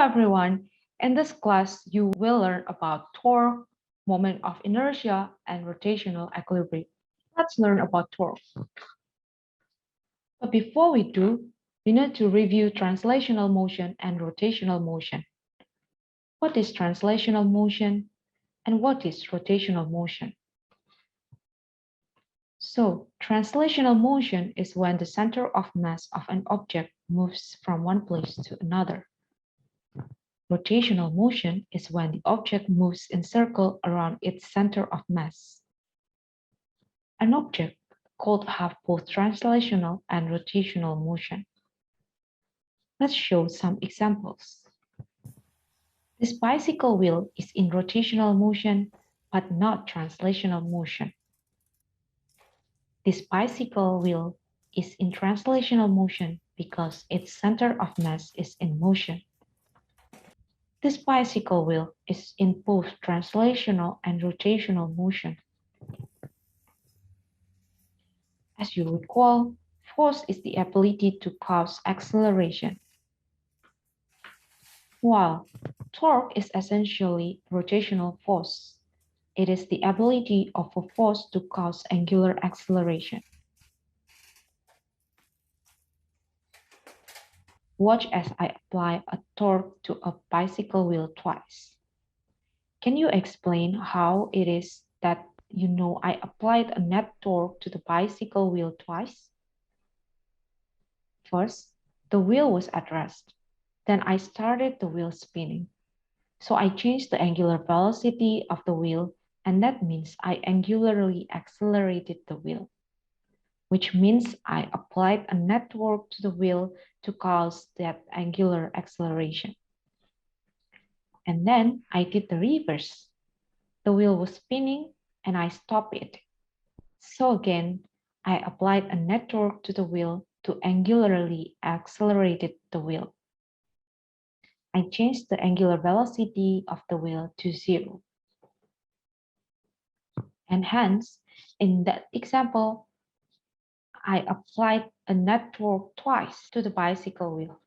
everyone. In this class, you will learn about torque, moment of inertia, and rotational equilibrium. Let's learn about torque. But before we do, we need to review translational motion and rotational motion. What is translational motion and what is rotational motion? So, translational motion is when the center of mass of an object moves from one place to another. Rotational motion is when the object moves in circle around its center of mass. An object could have both translational and rotational motion. Let's show some examples. This bicycle wheel is in rotational motion, but not translational motion. This bicycle wheel is in translational motion because its center of mass is in motion. This bicycle wheel is in both translational and rotational motion. As you recall, force is the ability to cause acceleration, while torque is essentially rotational force. It is the ability of a force to cause angular acceleration. Watch as I apply a torque to a bicycle wheel twice. Can you explain how it is that you know I applied a net torque to the bicycle wheel twice? First, the wheel was at rest. Then I started the wheel spinning. So I changed the angular velocity of the wheel, and that means I angularly accelerated the wheel, which means I applied a net torque to the wheel to cause that angular acceleration. And then I did the reverse. The wheel was spinning and I stopped it. So again, I applied a net torque to the wheel to angularly accelerated the wheel. I changed the angular velocity of the wheel to 0. And hence, in that example, I applied a net torque twice to the bicycle wheel.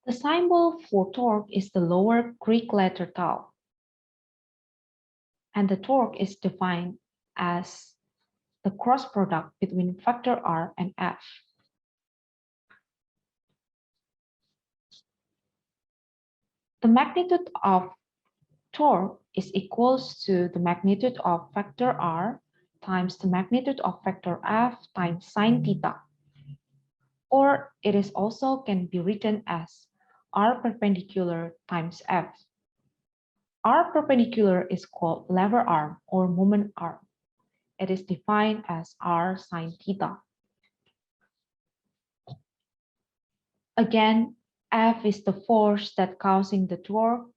The symbol for torque is the lower Greek letter tau. And the torque is defined as the cross product between factor R and F. The magnitude of torque is equals to the magnitude of factor R times the magnitude of factor F times sine theta. Or it is also can be written as R perpendicular times F. R perpendicular is called lever arm or moment arm. It is defined as R sine theta. Again, F is the force that causing the torque.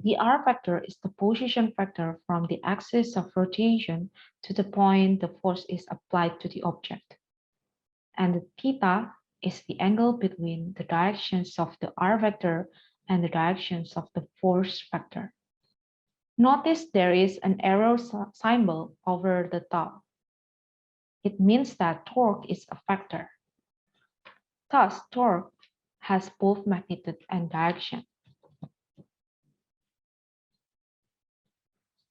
The R factor is the position factor from the axis of rotation to the point the force is applied to the object. And the theta is the angle between the directions of the R vector and the directions of the force factor. Notice there is an arrow symbol over the tau. It means that torque is a factor. Thus, torque has both magnitude and direction.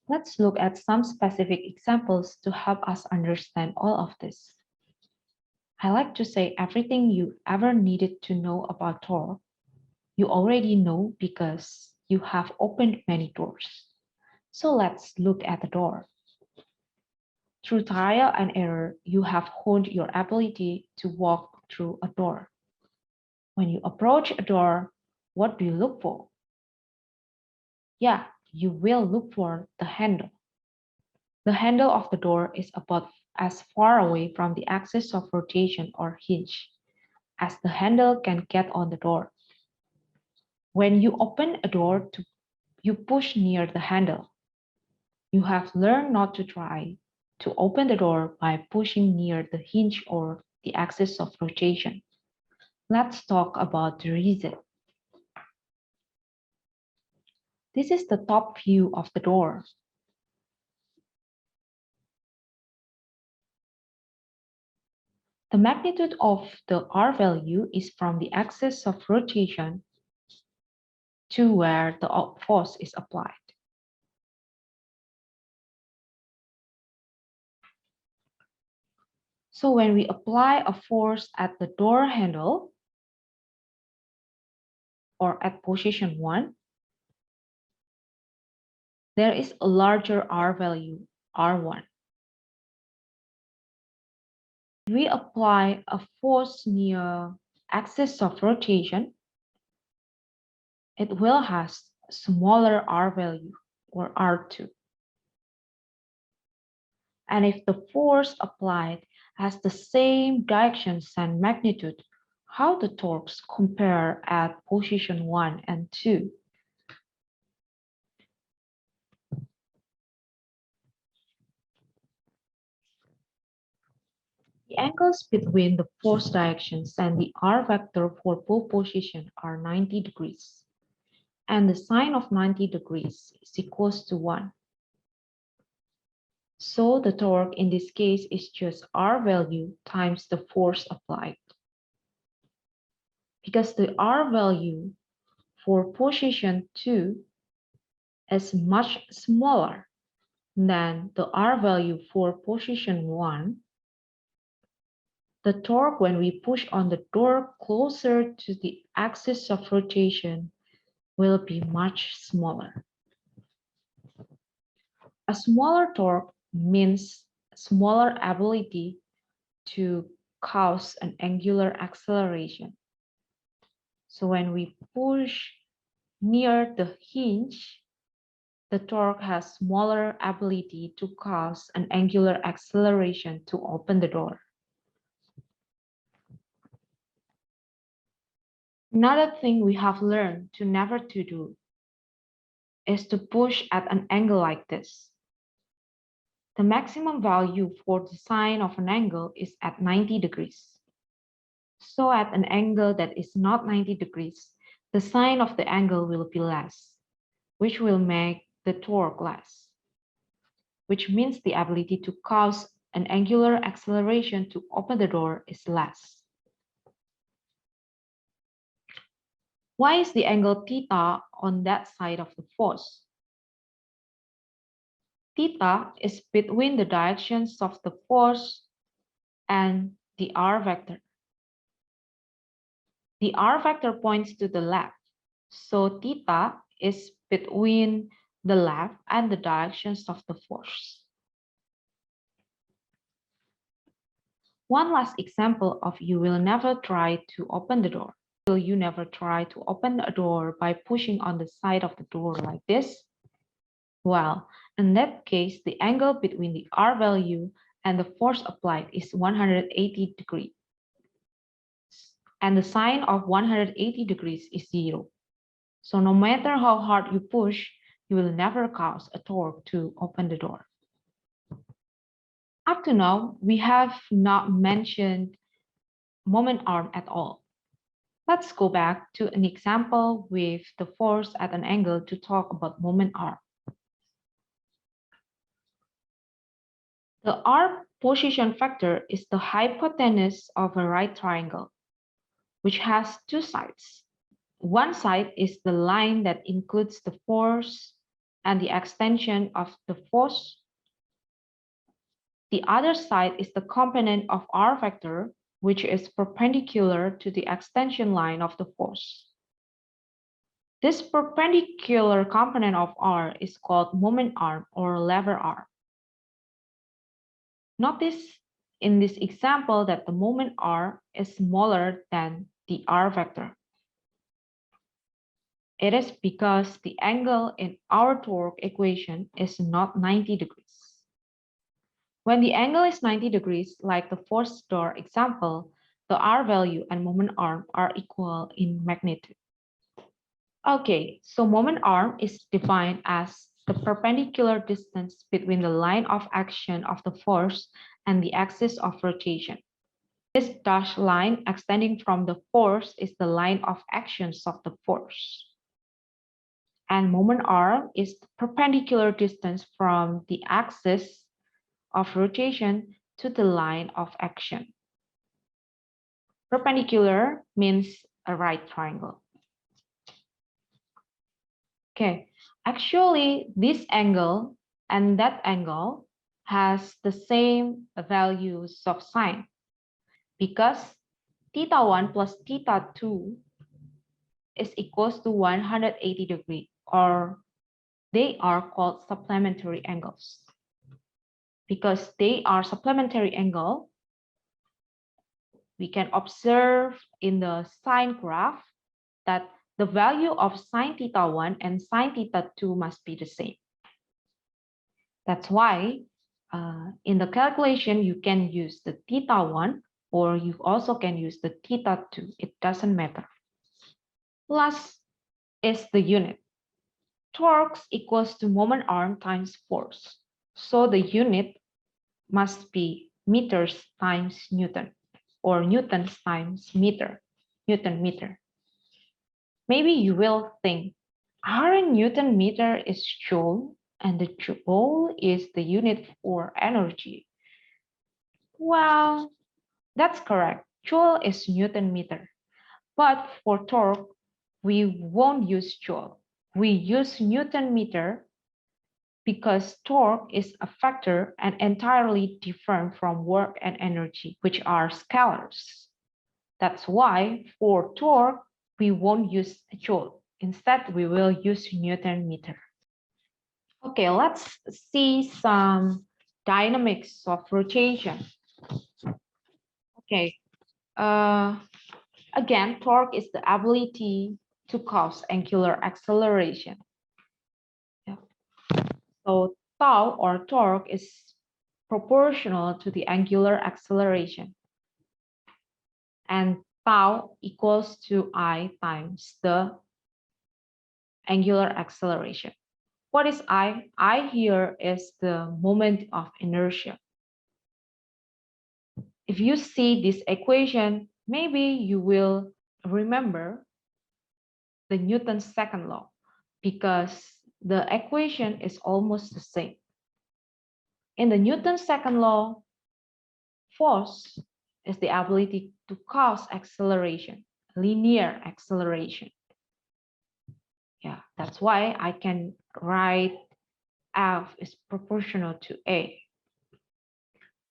Let's look at some specific examples to help us understand all of this. I like to say everything you ever needed to know about torque, you already know because you have opened many doors. So let's look at the door. Through trial and error, you have honed your ability to walk through a door. When you approach a door, what do you look for? Yeah, you will look for the handle. The handle of the door is about as far away from the axis of rotation or hinge as the handle can get on the door. When you open a door, you push near the handle. You have learned not to try to open the door by pushing near the hinge or the axis of rotation. Let's talk about the reason. This is the top view of the door. The magnitude of the R value is from the axis of rotation to where the force is applied. So when we apply a force at the door handle or at position 1, there is a larger R value, R1. If we apply a force near axis of rotation, it will have smaller R value or R2. And if the force applied has the same directions and magnitude, how the torques compare at position 1 and 2? The angles between the force directions and the R vector for both positions are 90 degrees. And the sine of 90 degrees is equals to 1. So the torque in this case is just R value times the force applied. Because the R value for position 2 is much smaller than the R value for position 1, the torque when we push on the door closer to the axis of rotation will be much smaller. A smaller torque means smaller ability to cause an angular acceleration. So when we push near the hinge, the torque has smaller ability to cause an angular acceleration to open the door. Another thing we have learned to never to do is to push at an angle like this. The maximum value for the sine of an angle is at 90 degrees. So at an angle that is not 90 degrees, the sine of the angle will be less, which will make the torque less, which means the ability to cause an angular acceleration to open the door is less. Why is the angle theta on that side of the force? Theta is between the directions of the force and the R vector. The R vector points to the left, so theta is between the left and the directions of the force. One last example of you will never try to open the door. Will you never try to open a door by pushing on the side of the door like this? Well, in that case, the angle between the R value and the force applied is 180 degrees. And the sine of 180 degrees is 0. So no matter how hard you push, you will never cause a torque to open the door. Up to now, we have not mentioned moment arm at all. Let's go back to an example with the force at an angle to talk about moment arm. The R position factor is the hypotenuse of a right triangle, which has two sides. One side is the line that includes the force and the extension of the force. The other side is the component of R vector, which is perpendicular to the extension line of the force. This perpendicular component of R is called moment arm or lever arm. Notice in this example that the moment R is smaller than the R vector. It is because the angle in our torque equation is not 90 degrees. When the angle is 90 degrees, like the force door example, the R value and moment arm are equal in magnitude. Okay, so moment arm is defined as the perpendicular distance between the line of action of the force and the axis of rotation. This dashed line extending from the force is the line of actions of the force. And moment arm is the perpendicular distance from the axis of rotation to the line of action. Perpendicular means a right triangle. Okay, actually this angle and that angle has the same values of sine because θ1 plus θ2 is equals to 180 degrees, or they are called supplementary angles. Because they are supplementary angle, we can observe in the sine graph that the value of sine θ1 and sine θ2 must be the same. That's why in the calculation, you can use the θ1 or you also can use the θ2. It doesn't matter. Last is the unit. Torque equals to moment arm times force. So the unit must be meters times Newton or Newtons times meter, Newton meter. Maybe you will think, our Newton meter is joule and the joule is the unit for energy. Well, that's correct. Joule is Newton meter. But for torque, we won't use joule. We use Newton meter because torque is a factor and entirely different from work and energy, which are scalars. That's why for torque, we won't use joule. Instead, we will use Newton meter. Okay, let's see some dynamics of rotation. Okay, again, torque is the ability to cause angular acceleration. Yeah. So tau or torque is proportional to the angular acceleration. And tau equals to I times the angular acceleration. What is I? I here is the moment of inertia. If you see this equation, maybe you will remember the Newton's second law because the equation is almost the same. In the Newton's second law, force is the ability to cause acceleration, linear acceleration. Yeah, that's why I can write F is proportional to A.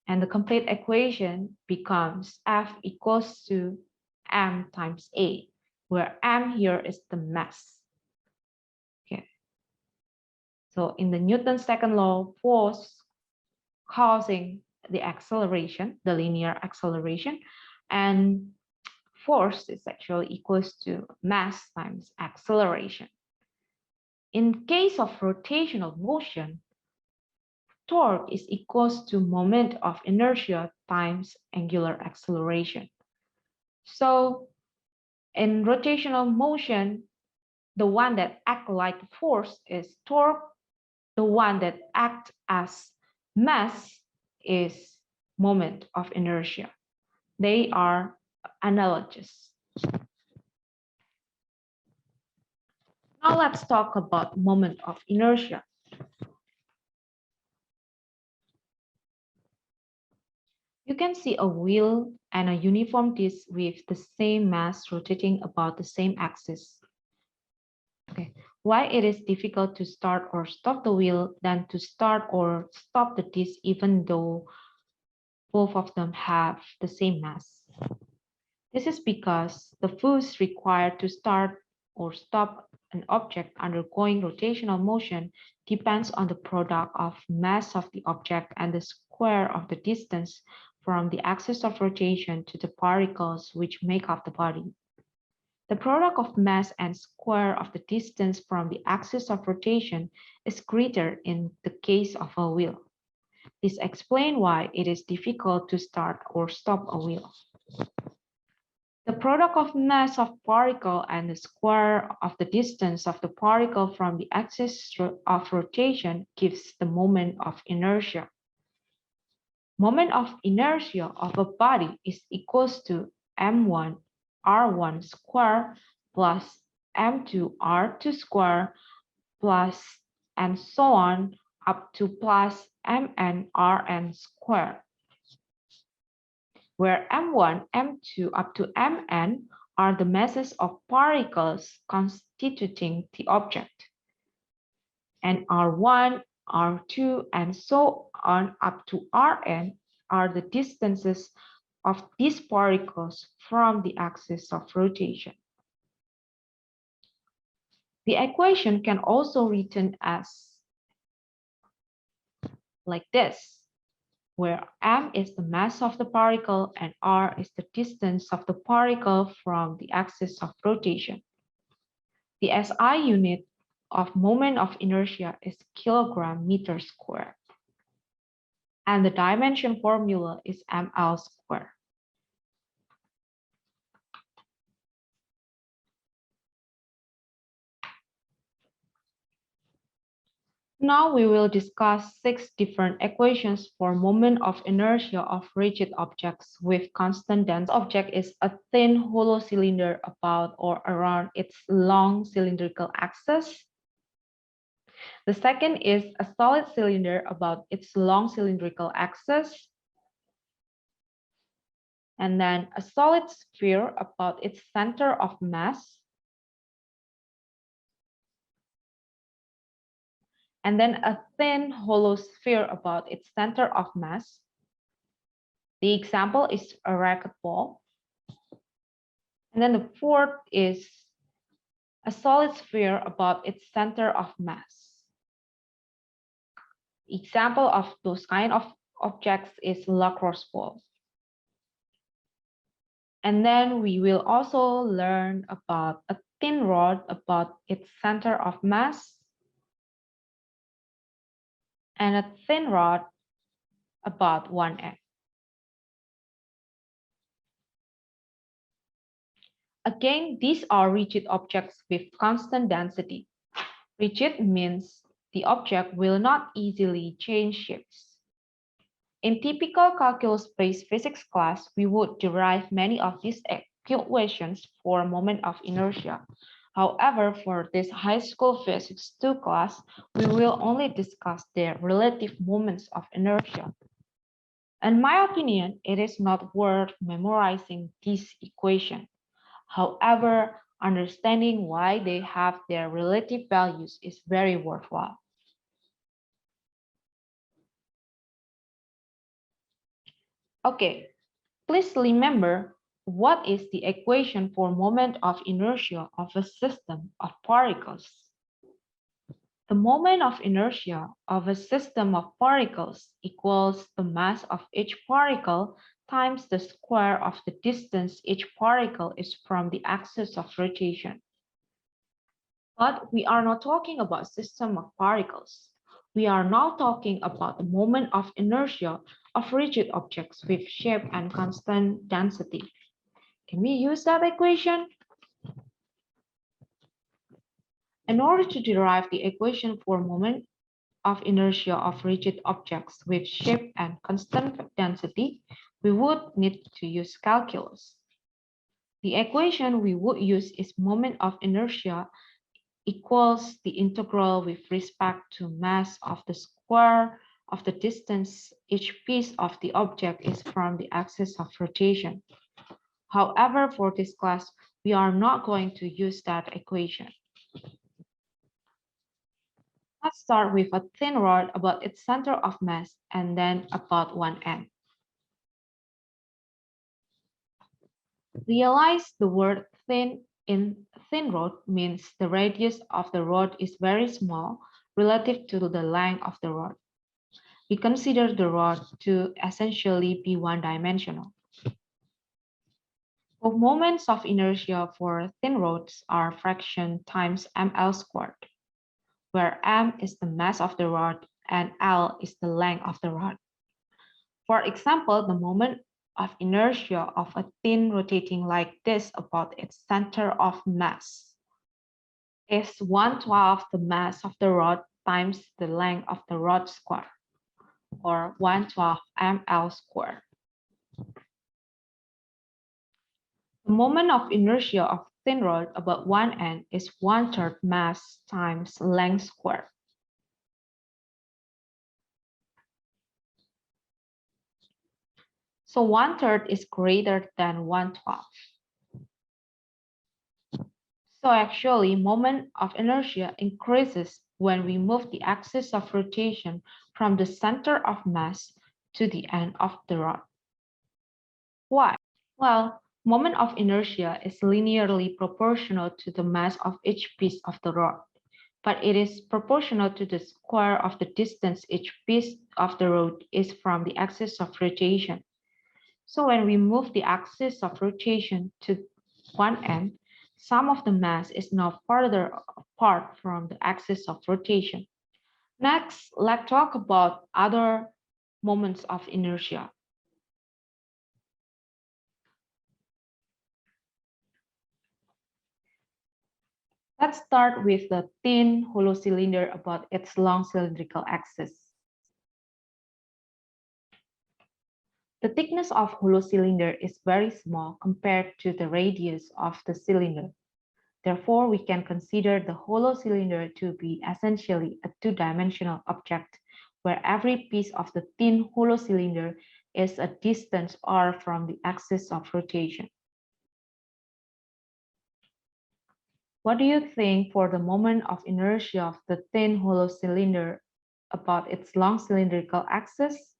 And the complete equation becomes F equals to M times A, where M here is the mass. Okay. So in the Newton's second law, force causing the acceleration, the linear acceleration, and force is actually equals to mass times acceleration. In case of rotational motion, torque is equals to moment of inertia times angular acceleration. So in rotational motion, the one that acts like force is torque. The one that acts as mass is moment of inertia. They are analogous. Now let's talk about moment of inertia. You can see a wheel and a uniform disc with the same mass rotating about the same axis. Okay, why it is difficult to start or stop the wheel than to start or stop the disc even though both of them have the same mass? This is because the force required to start or stop an object undergoing rotational motion depends on the product of mass of the object and the square of the distance from the axis of rotation to the particles which make up the body. The product of mass and square of the distance from the axis of rotation is greater in the case of a wheel. This explains why it is difficult to start or stop a wheel. The product of mass of particle and the square of the distance of the particle from the axis of rotation gives the moment of inertia. Moment of inertia of a body is equals to m1 r1 square plus m2 r2 square plus and so on up to plus mn rn square. where M1, M2 up to Mn are the masses of particles constituting the object, and R1, R2, and so on up to Rn are the distances of these particles from the axis of rotation. The equation can also be written as like this, where m is the mass of the particle and r is the distance of the particle from the axis of rotation. The SI unit of moment of inertia is kilogram meter squared, and the dimension formula is ml squared. Now we will discuss 6 different equations for moment of inertia of rigid objects with constant density. The object is a thin hollow cylinder about or around its long cylindrical axis. The second is a solid cylinder about its long cylindrical axis. And then a solid sphere about its center of mass. And then a thin hollow sphere about its center of mass. The example is a racquetball. And then the fourth is a solid sphere about its center of mass. Example of those kind of objects is lacrosse ball. And then we will also learn about a thin rod about its center of mass and a thin rod about 1m. Again, these are rigid objects with constant density. Rigid means the object will not easily change shapes. In typical calculus-based physics class, we would derive many of these equations for moment of inertia. However, for this high school physics 2 class, we will only discuss their relative moments of inertia. In my opinion, it is not worth memorizing this equation. However, understanding why they have their relative values is very worthwhile. Okay, please remember what is the equation for moment of inertia of a system of particles. The moment of inertia of a system of particles equals the mass of each particle times the square of the distance each particle is from the axis of rotation. But we are not talking about system of particles. We are now talking about the moment of inertia of rigid objects with shape and constant density. Can we use that equation? In order to derive the equation for moment of inertia of rigid objects with shape and constant density, we would need to use calculus. The equation we would use is moment of inertia equals the integral with respect to mass of the square of the distance each piece of the object is from the axis of rotation. However, for this class, we are not going to use that equation. Let's start with a thin rod about its center of mass and then about 1m. Realize the word thin in thin rod means the radius of the rod is very small relative to the length of the rod. We consider the rod to essentially be one-dimensional. The moments of inertia for thin rods are fraction times ml squared, where m is the mass of the rod and l is the length of the rod. For example, the moment of inertia of a thin rotating like this about its center of mass is 1/12 the mass of the rod times the length of the rod square, or 1/12 ml squared. The moment of inertia of thin rod about 1n is 1/3 mass times length squared. So 1/3 is greater than 1/12. So actually, moment of inertia increases when we move the axis of rotation from the center of mass to the end of the rod. Why? Well, moment of inertia is linearly proportional to the mass of each piece of the rod, but it is proportional to the square of the distance each piece of the rod is from the axis of rotation. So when we move the axis of rotation to one end, some of the mass is now further apart from the axis of rotation. Next, let's talk about other moments of inertia. Let's start with the thin hollow cylinder about its long cylindrical axis. The thickness of hollow cylinder is very small compared to the radius of the cylinder. Therefore, we can consider the hollow cylinder to be essentially a two-dimensional object, where every piece of the thin hollow cylinder is a distance r from the axis of rotation. What do you think for the moment of inertia of the thin hollow cylinder about its long cylindrical axis?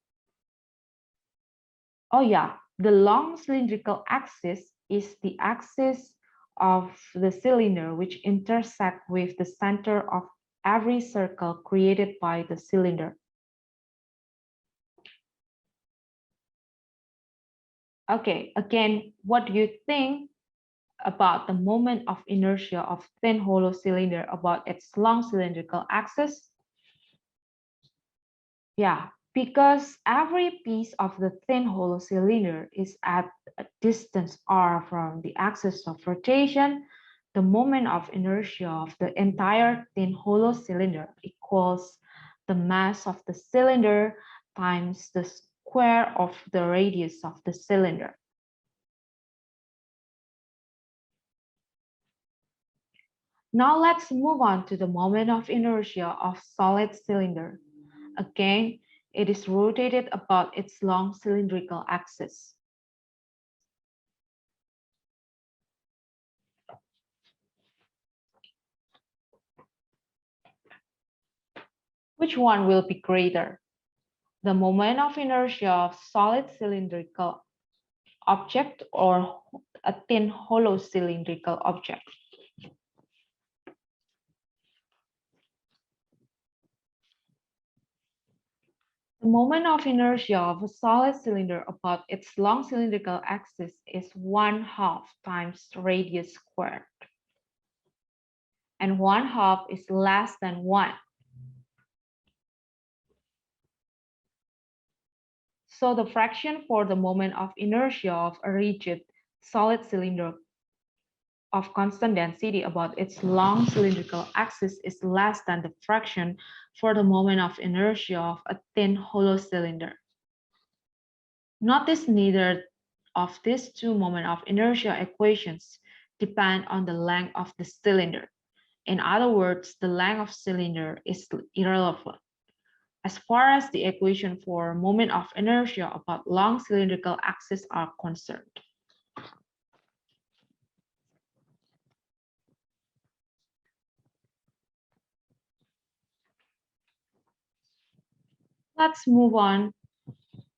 Oh yeah, the long cylindrical axis is the axis of the cylinder which intersect with the center of every circle created by the cylinder. Okay, again, what do you think about the moment of inertia of thin hollow cylinder about its long cylindrical axis? Yeah, because every piece of the thin hollow cylinder is at a distance r from the axis of rotation, the moment of inertia of the entire thin hollow cylinder equals the mass of the cylinder times the square of the radius of the cylinder. Now let's move on to the moment of inertia of solid cylinder. Again, it is rotated about its long cylindrical axis. Which one will be greater? The moment of inertia of solid cylindrical object or a thin hollow cylindrical object? The moment of inertia of a solid cylinder about its long cylindrical axis is 1/2 times radius squared. And 1/2 is less than 1. So the fraction for the moment of inertia of a rigid solid cylinder of constant density about its long cylindrical axis is less than the fraction for the moment of inertia of a thin hollow cylinder. Notice neither of these two moment of inertia equations depend on the length of the cylinder. In other words, the length of cylinder is irrelevant as far as the equation for moment of inertia about long cylindrical axis are concerned. Let's move on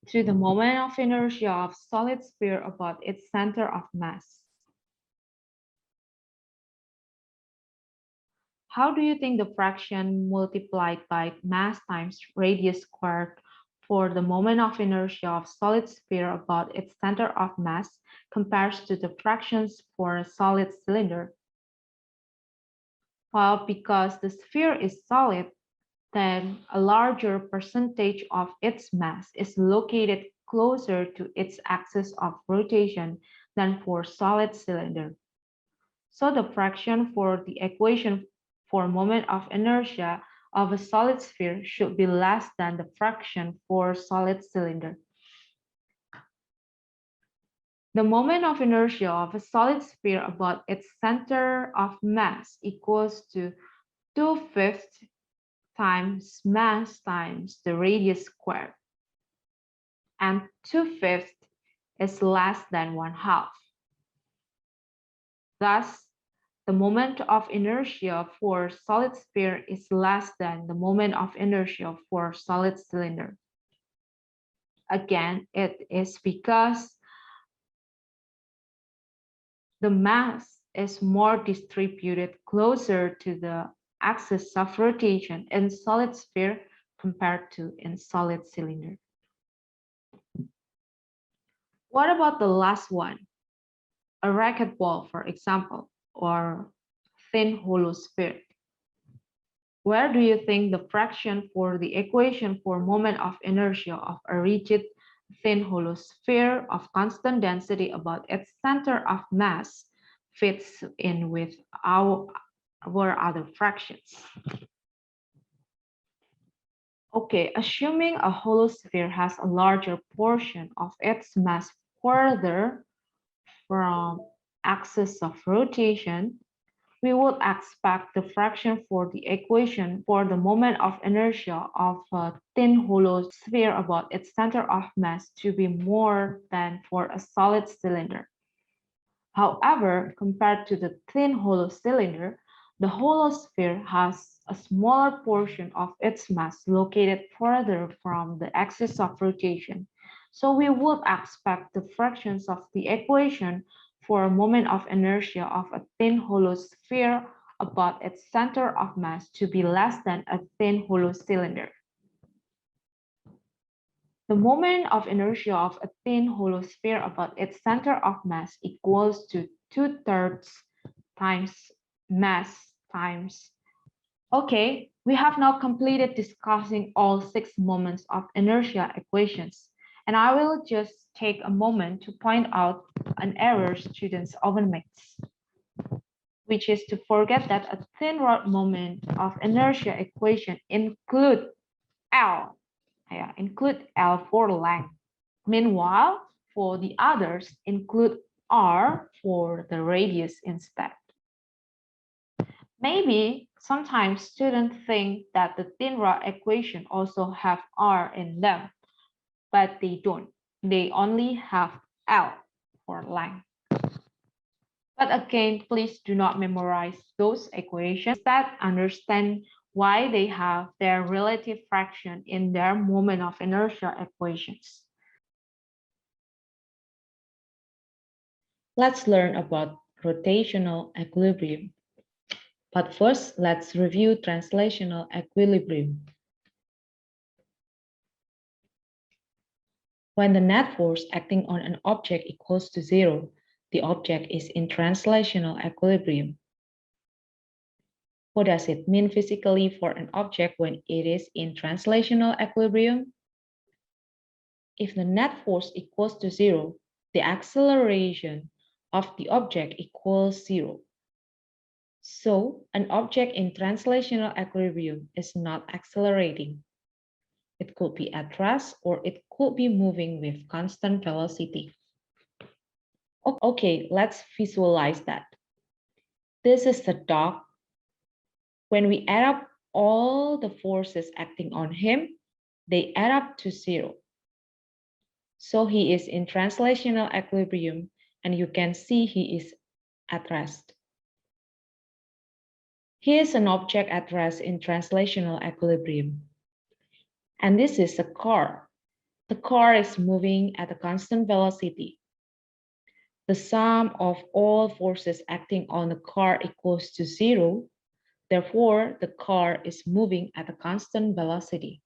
to the moment of inertia of solid sphere about its center of mass. How do you think the fraction multiplied by mass times radius squared for the moment of inertia of solid sphere about its center of mass compares to the fractions for a solid cylinder? Well, because the sphere is solid, then a larger percentage of its mass is located closer to its axis of rotation than for solid cylinder. So the fraction for the equation for moment of inertia of a solid sphere should be less than the fraction for solid cylinder. The moment of inertia of a solid sphere about its center of mass equals to 2/5 times mass times the radius squared. And 2/5 is less than 1/2. Thus, the moment of inertia for solid sphere is less than the moment of inertia for solid cylinder. Again, it is because the mass is more distributed closer to the axis of rotation in solid sphere compared to in solid cylinder. What about the last one? A racquetball, for example, or thin hollow sphere. Where do you think the fraction for the equation for moment of inertia of a rigid thin hollow sphere of constant density about its center of mass fits in with our other fractions? Okay, assuming a hollow sphere has a larger portion of its mass further from axis of rotation, we would expect the fraction for the equation for the moment of inertia of a thin hollow sphere about its center of mass to be more than for a solid cylinder. However, compared to the thin hollow cylinder, the hollow sphere has a smaller portion of its mass located further from the axis of rotation. So we would expect the fractions of the equation for a moment of inertia of a thin hollow sphere about its center of mass to be less than a thin hollow cylinder. The moment of inertia of a thin hollow sphere about its center of mass equals to 2/3 times mass times. Okay, we have now completed discussing all 6 moments of inertia equations, and I will just take a moment to point out an error students often make, which is to forget that a thin rod moment of inertia equation include L for length. Meanwhile, for the others, include R for the radius instead. Maybe sometimes students think that the thin rod equation also have R in them, but they don't. They only have L for length. But again, please do not memorize those equations. Instead, understand why they have their relative fraction in their moment of inertia equations. Let's learn about rotational equilibrium. But first, let's review translational equilibrium. When the net force acting on an object equals to 0, the object is in translational equilibrium. What does it mean physically for an object when it is in translational equilibrium? If the net force equals to 0, the acceleration of the object equals 0. So, an object in translational equilibrium is not accelerating. It could be at rest or it could be moving with constant velocity. Okay, let's visualize that. This is the dog. When we add up all the forces acting on him, they add up to 0. So he is in translational equilibrium, and you can see he is at rest. Here is an object at rest in translational equilibrium. And this is a car. The car is moving at a constant velocity. The sum of all forces acting on the car equals to 0. Therefore, the car is moving at a constant velocity.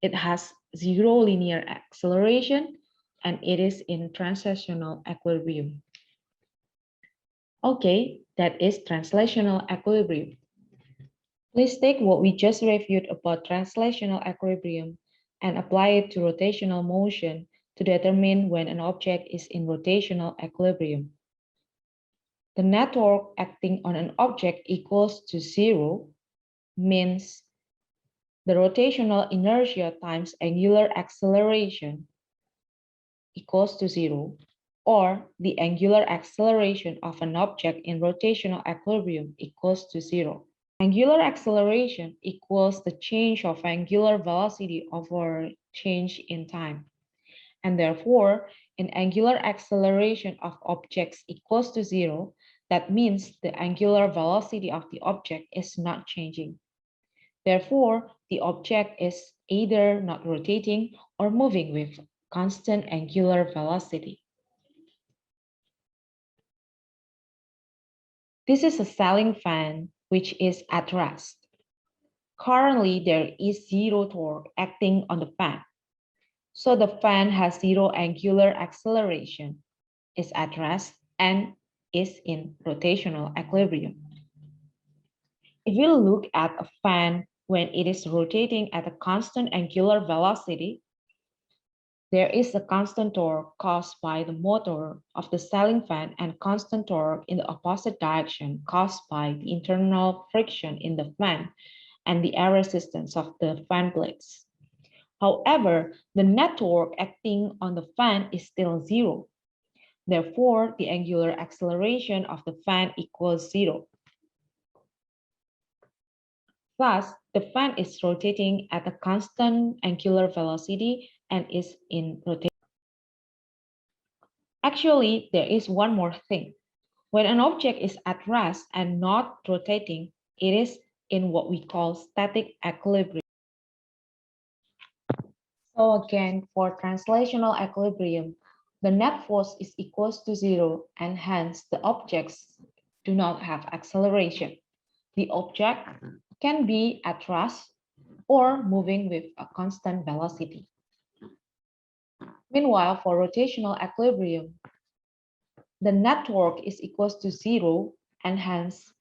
It has 0 linear acceleration, and it is in translational equilibrium. Okay, that is translational equilibrium. Please take what we just reviewed about translational equilibrium and apply it to rotational motion to determine when an object is in rotational equilibrium. The net torque acting on an object equals to 0 means the rotational inertia times angular acceleration equals to 0, or the angular acceleration of an object in rotational equilibrium equals to 0. Angular acceleration equals the change of angular velocity over change in time. And therefore, in angular acceleration of objects equals to 0, that means the angular velocity of the object is not changing. Therefore, the object is either not rotating or moving with constant angular velocity. This is a ceiling fan which is at rest. Currently, there is zero torque acting on the fan. So the fan has zero angular acceleration, is at rest, and is in rotational equilibrium. If you look at a fan when it is rotating at a constant angular velocity, there is a constant torque caused by the motor of the ceiling fan and constant torque in the opposite direction caused by the internal friction in the fan and the air resistance of the fan blades. However, the net torque acting on the fan is still zero. Therefore, the angular acceleration of the fan equals zero. Thus, the fan is rotating at a constant angular velocity and is in rotation. Actually, there is one more thing. When an object is at rest and not rotating, it is in what we call static equilibrium. So again, for translational equilibrium, the net force is equals to zero and hence the objects do not have acceleration. The object can be at rest or moving with a constant velocity. Meanwhile, for rotational equilibrium, the net torque is equals to zero and hence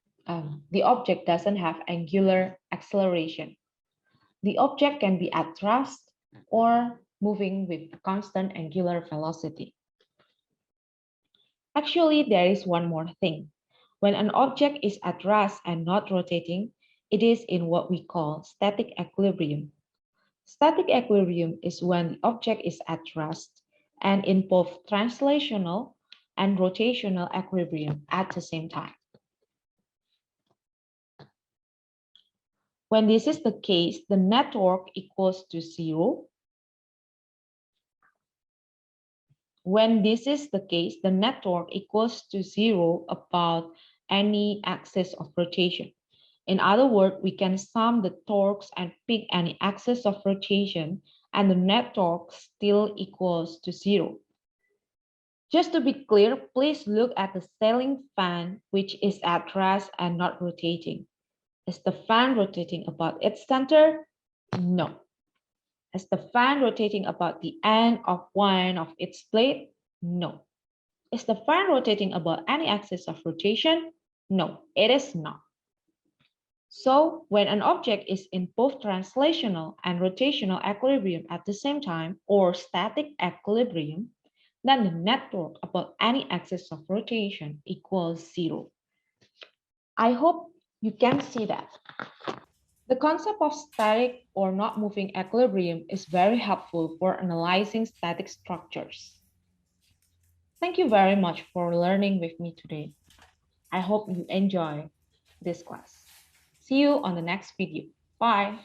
the object doesn't have angular acceleration. The object can be at rest or moving with constant angular velocity. Actually, there is one more thing. When an object is at rest and not rotating, it is in what we call static equilibrium. Static equilibrium is when the object is at rest and in both translational and rotational equilibrium at the same time. When this is the case, the net torque equals to zero. When this is the case, the net torque equals to zero about any axis of rotation. In other words, we can sum the torques and pick any axis of rotation, and the net torque still equals to zero. Just to be clear, please look at the ceiling fan, which is at rest and not rotating. Is the fan rotating about its center? No. Is the fan rotating about the end of one of its blade? No. Is the fan rotating about any axis of rotation? No, it is not. So when an object is in both translational and rotational equilibrium at the same time, or static equilibrium, then the net torque about any axis of rotation equals zero. I hope you can see that. The concept of static or not moving equilibrium is very helpful for analyzing static structures. Thank you very much for learning with me today. I hope you enjoy this class. See you on the next video. Bye.